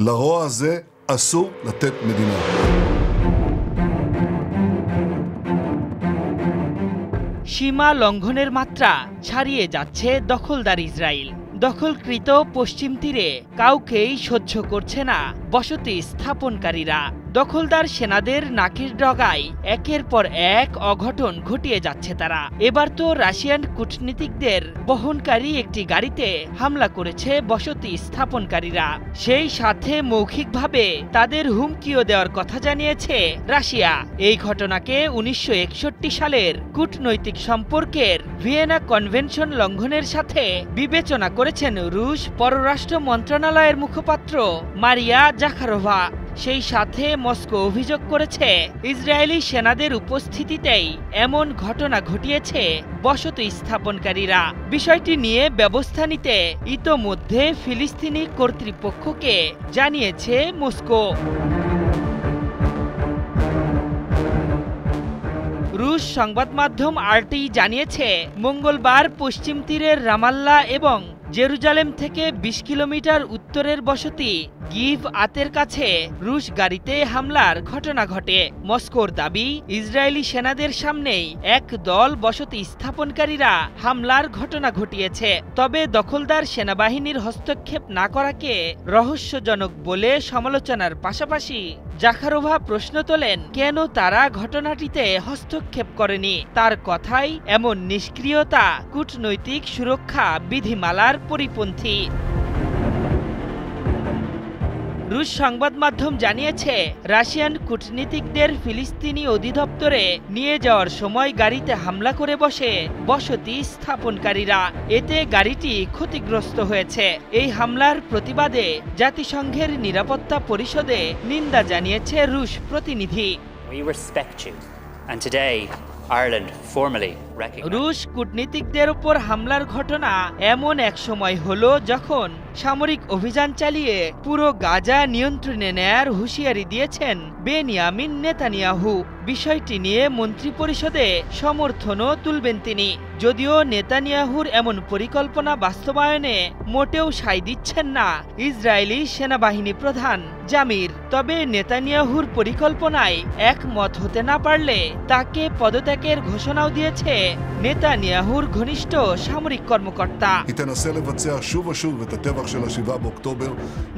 לרוע הזה אסור לתת מדינה. সীমা লঙ্ঘনের মাত্রা ছাড়িয়ে যাচ্ছে দখলদার ইসরায়েল। দখলকৃত পশ্চিম তীরে কাউকেই সহ্য করছে না বসতি স্থাপনকারীরা। দখলদার সেনাদের নাকের ডগায় একের পর এক অঘটন ঘটিয়ে যাচ্ছে তারা। এবার তো রাশিয়ান কূটনীতিকদের বহনকারী একটি গাড়িতে হামলা করেছে বসতি স্থাপনকারীরা। সেই সাথে মৌখিকভাবে তাদের হুমকিও দেওয়ার কথা জানিয়েছে রাশিয়া। এই ঘটনাকে 1961 সালের কূটনৈতিক সম্পর্কের ভিয়েনা কনভেনশন লঙ্ঘনের সাথে বিবেচনা করেছেন রুশ পররাষ্ট্র মন্ত্রণালয়ের মুখপাত্র মারিয়া জাখারোভা। সেই সাথে মস্কো অভিযোগ করেছে ইসরায়েলি সেনাদের উপস্থিতিতেই এমন ঘটনা ঘটিয়েছে বসতি স্থাপনকারীরা। বিষয়টি নিয়ে ব্যবস্থা নিতে ইতোমধ্যে ফিলিস্তিনি কর্তৃপক্ষকে জানিয়েছে মস্কো। রুশ সংবাদ মাধ্যম আরটি জানিয়েছে মঙ্গলবার পশ্চিম তীরের রামাল্লা এবং জেরুজালেম থেকে ২০ কিলোমিটার উত্তরের বসতি গিভ আতের কাছে রুশ গাড়িতে হামলার ঘটনা ঘটে। মস্কোর দাবি, ইসরায়েলি সেনাদের সামনেই এক দল বসতি স্থাপনকারীরা হামলার ঘটনা ঘটিয়েছে। তবে দখলদার সেনাবাহিনীর হস্তক্ষেপ না করাকে রহস্যজনক বলে সমালোচনার পাশাপাশি জাখারোভা প্রশ্ন তোলেন, কেন তারা ঘটনাটিতে হস্তক্ষেপ করেনি। তার কথাই এমন নিষ্ক্রিয়তা কূটনৈতিক সুরক্ষা বিধিমালার পরিপন্থী। রুশ সংবাদ মাধ্যম জানিয়েছে রাশিয়ান কূটনীতিকদের ফিলিস্তিনি অধিদপ্তরে নিয়ে যাওয়ার সময় গাড়িতে হামলা করে বসে বসতি স্থাপনকারীরা। এতে গাড়িটি ক্ষতিগ্রস্ত হয়েছে। এই হামলার প্রতিবাদে জাতিসংঘের নিরাপত্তা পরিষদে নিন্দা জানিয়েছে রুশ প্রতিনিধি। রুশ কূটনীতিকদের উপর হামলার ঘটনা এমন এক সময় হলো যখন সামরিক অভিযান চালিয়ে পুরো গাজা নিয়ন্ত্রণে নেয়ার হুঁশিয়ারি দিয়েছেন বেনিয়ামিন নেতানিয়াহু। বিষয়টি নিয়ে মন্ত্রিপরিষদে সমর্থনও তুলবেন তিনি। যদিও নেতানিয়াহুর এমন পরিকল্পনা বাস্তবায়নে মোটেও সায় দিচ্ছেন না ইসরায়েলি সেনাবাহিনী প্রধান জামির। তবে নেতানিয়াহুর পরিকল্পনায় একমত হতে না পারলে তাকে পদত্যাগের ঘোষণাও দিয়েছে নেতানিয়াহুর ঘনিষ্ঠ সামরিক কর্মকর্তা।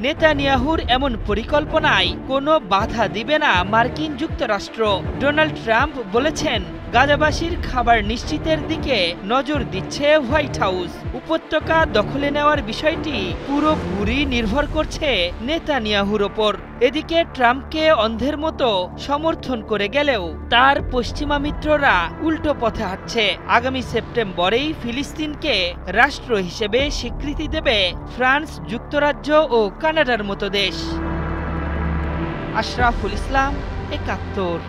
নেতানিয়াহুর এমন পরিকল্পনায় কোনো বাধা দিবে না মার্কিন যুক্তরাষ্ট্র। ডোনাল্ড ট্রাম্প বলেছেন, গাজাবাসীর খাবার নিশ্চিতের দিকে নজর দিচ্ছে হোয়াইট হাউস। উপত্যকা দখলে নেওয়ার বিষয়টি পুরোপুরি নির্ভর করছে নেতানিয়াহুর ওপর। এদিকে ট্রাম্পকে অন্ধের মতো সমর্থন করে গেলেও তার পশ্চিমা মিত্ররা উল্টো পথে হাঁটছে। আগামী সেপ্টেম্বরেই ফিলিস্তিনকে রাষ্ট্র হিসেবে স্বীকৃতি দেবে ফ্রান্স, যুক্তরাজ্য ও কানাডার মতো দেশ। আশরাফুল ইসলাম, ৭১।